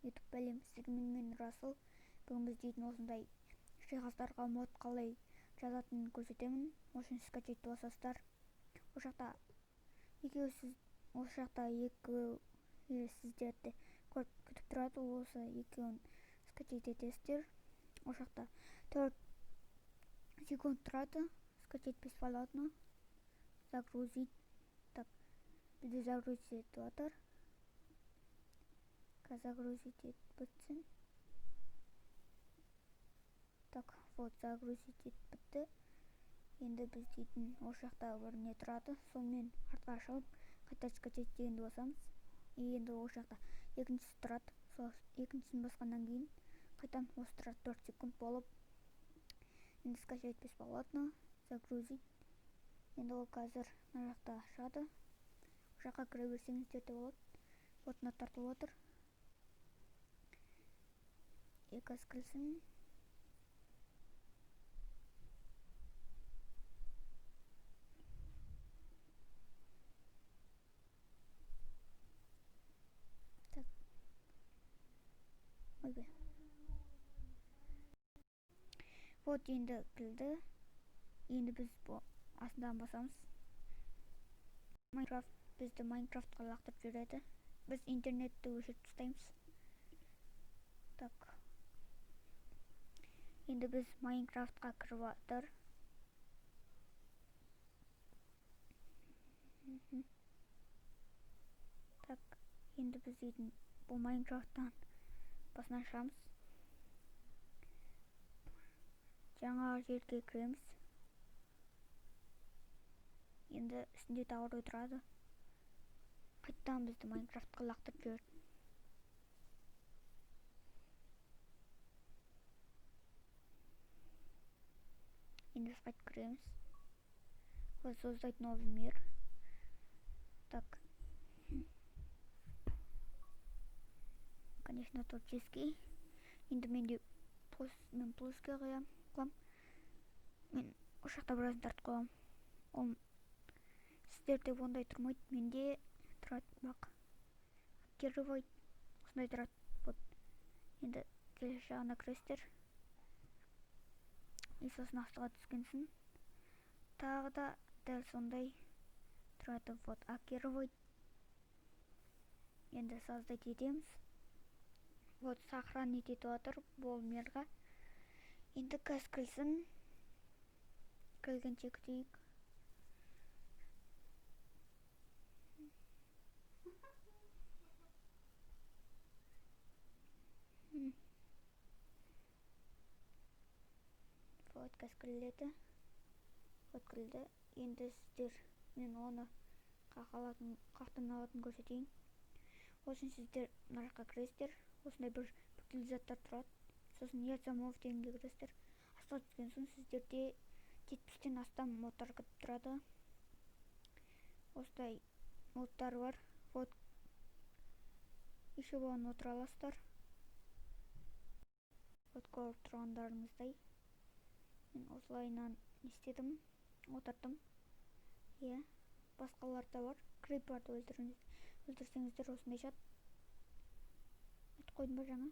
YouTube бәлем, сіздермен мен Расыл. Бүгін біз дейтін осындай жиһаздарға мод қалай жазатынын көрсетемін. Осыны скачать басасыздар. Осы жақта екеуі сіздерді күтіп тұрады. Осы екеуін скачать етесіздер. Осы жақта 4 секунд тұрады. Скачать бесплатно. Загрузить. Так, бізде загрузить етіп жатыр. Загрузить етіп бітсін. Так, вот загрузить етіп бітті. Енді біз дейтін осы жақта бір не тұрады. Сонымен артқа шығып, қайта скачать дегенді басамыз. Енді осы жақта екіншісі тұрады. Сол екіншісін басқаннан кейін қайтадан осы тұрады 4 секунд болып. Енді скачать бесплатно. Загрузить. Енді ол қазір мына жақта шығады. Осы жаққа кіре берсеңіздер де болады. Вот мына тартылып отыр. Екі кірсін. Так. Ойбай. Вот енді кірді. Енді біз астынан басамыз. Бізді Майнкрафтқа лақтырып жүреді. Біз интернетті өшіріп тастаймыз. Так. Енді біз Майнкрафтқа кіріп жатыр. Так. Енді біз дейтін бұл Майнкрафттан басынан шығамыз. Жаңа жерге кіреміз. Енді үстінде тауыр отырады. Қайттан бізді Майнкрафтқа лақтырып жүреді. Енді біз қайтып кіреміз. Вот создать новый мир. Так. Конечно, творческий. Енді менде мен плюске қоям. Мен осы жақта біразын тартып қоям. Ол сіздерде ондай тұрмайды. Менде тұрады бақ. Актировать. Осындай тұрады. Вот. Енді келесі жағына кіресіздер. И сосын астыға түскенсін. Тағы да дәл сондай тұрады. Вот. Актировать. Енді создать етеміз. Вот сохранить етіп отыр бұл мирға. Енді қазір кірсін. Кіргенше күтейік. Вот қазір кіріледі. Вот кірілді. Енді сіздер мен оны қақтан алатын көрсетейін. Осын сіздер мына жаққа кіресіздер. Осындай бір бүкіл заттар тұрады. Сосын Язамов дегенге кіресіздер. Астыға түскен соң сіздерде 70-тен астам модтар кіріп тұрады. Осындай модтар бар. Вот. Еще болған отыра аласыздар. Вот көріп тұрғандарыңыздай. Мен осылайынан істедім. Отырдым. Басқалар да бар. Крипарды өлтірсеңіздер осындай жат. Айтып қойдым ба жаңа?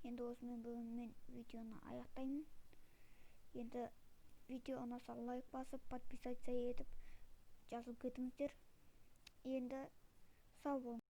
Енді осымен бүгін мен видеоны аяқтаймын. Енді видео ұнаса лайк басып, подписаться етіп жазылып кетіңіздер. Енді сау болыңыз.